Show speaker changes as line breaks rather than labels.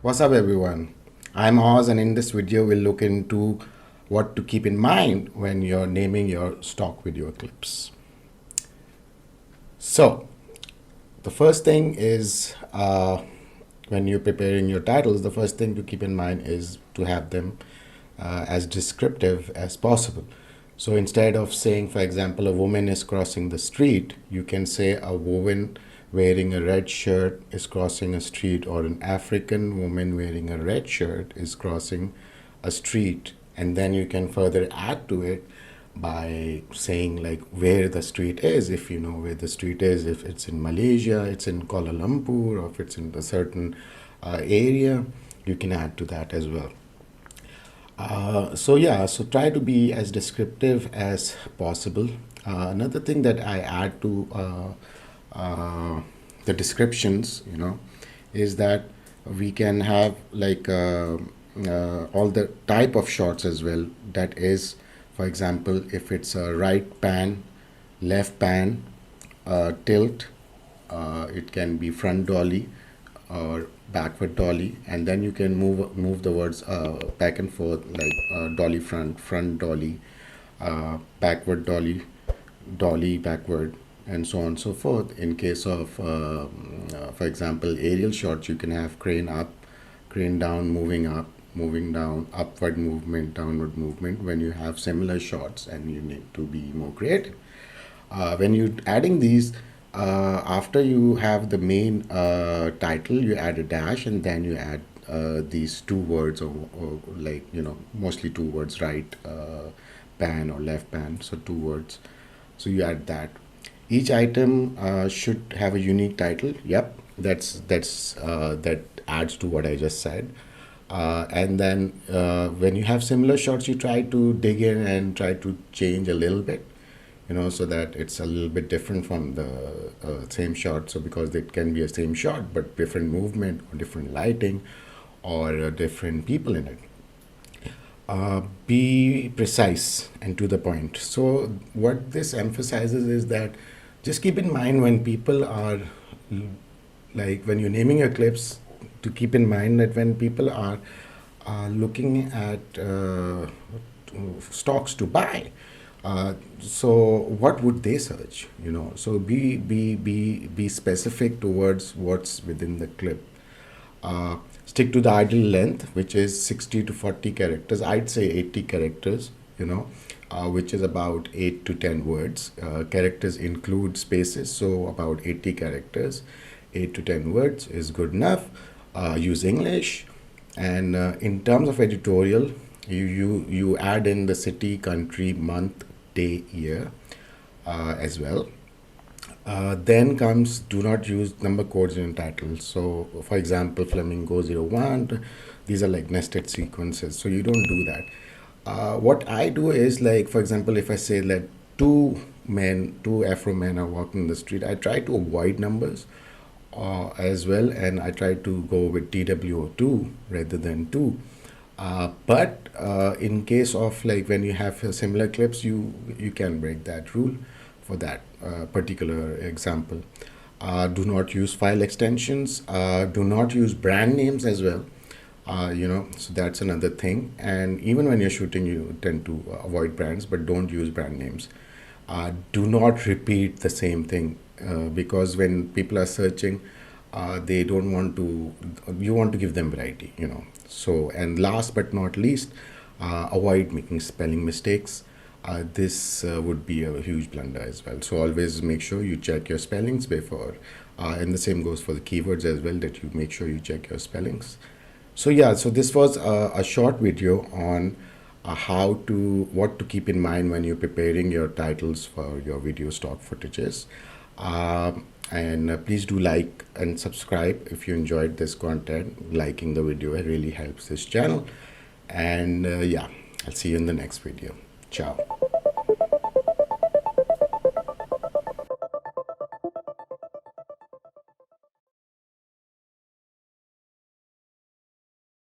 What's up everyone? I'm Oz, and in this video we'll look into what to keep in mind when you're naming your stock video clips. So the first thing is when you're preparing your titles, the first thing to keep in mind is to have them as descriptive as possible. So instead of saying, for example, a woman is crossing the street, you can say a woman wearing a red shirt is crossing a street, or an African woman wearing a red shirt is crossing a street. And then you can further add to it by saying like where the street is, if you know where the street is, if it's in Malaysia, it's in Kuala Lumpur, or if it's in a certain area, you can add to that as well. So try to be as descriptive as possible. Another thing that I add to the descriptions, is that we can have like all the type of shots as well. That is, for example, if it's a right pan, left pan, tilt, it can be front dolly or backward dolly, and then you can move the words back and forth, like dolly front dolly, backward dolly, dolly backward, and so on and so forth. In case of for example, aerial shots, you can have crane up, crane down, moving up, moving down, upward movement, downward movement, when you have similar shots, and you need to be more creative when you adding these. After you have the main title, you add a dash, and then you add these two words, or like mostly two words, right pan or left pan, so two words. So you add that. Each item should have a unique title. Yep, that adds to what I just said. And then when you have similar shots, you try to dig in and try to change a little bit, so that it's a little bit different from the same shot. So because it can be a same shot but different movement, or different lighting, or different people in it. Be precise and to the point. So what this emphasizes is that just keep in mind, when people are like, when you're naming your clips, to keep in mind that when people are looking at stocks to buy, so what would they search? So be specific towards what's within the clip. Stick to the ideal length, which is 60 to 40 characters. I'd say 80 characters, which is about 8 to 10 words. Characters include spaces, so about 80 characters. 8 to 10 words is good enough. Use English. And in terms of editorial, you add in the city, country, month, day, year as well. Then comes, do not use number codes in titles. So for example, Flamingo 01, these are like nested sequences, so you don't do that. What I do is, like, for example, if I say that two Afro men are walking the street, I try to avoid numbers as well, and I try to go with TWO2 rather than 2. But in case of, like, when you have similar clips, you can break that rule for that particular example. Do not use file extensions. Do not use brand names as well. So that's another thing. And even when you're shooting, you tend to avoid brands, but don't use brand names. Do not repeat the same thing, because when people are searching, they don't want to, you want to give them variety, So, and last but not least, avoid making spelling mistakes. This would be a huge blunder as well. So always make sure you check your spellings before, and the same goes for the keywords as well, that you make sure you check your spellings. So yeah, so this was a short video on what to keep in mind when you're preparing your titles for your video stock footages. And please do like and subscribe if you enjoyed this content. Liking the video really helps this channel. And yeah, I'll see you in the next video. Ciao.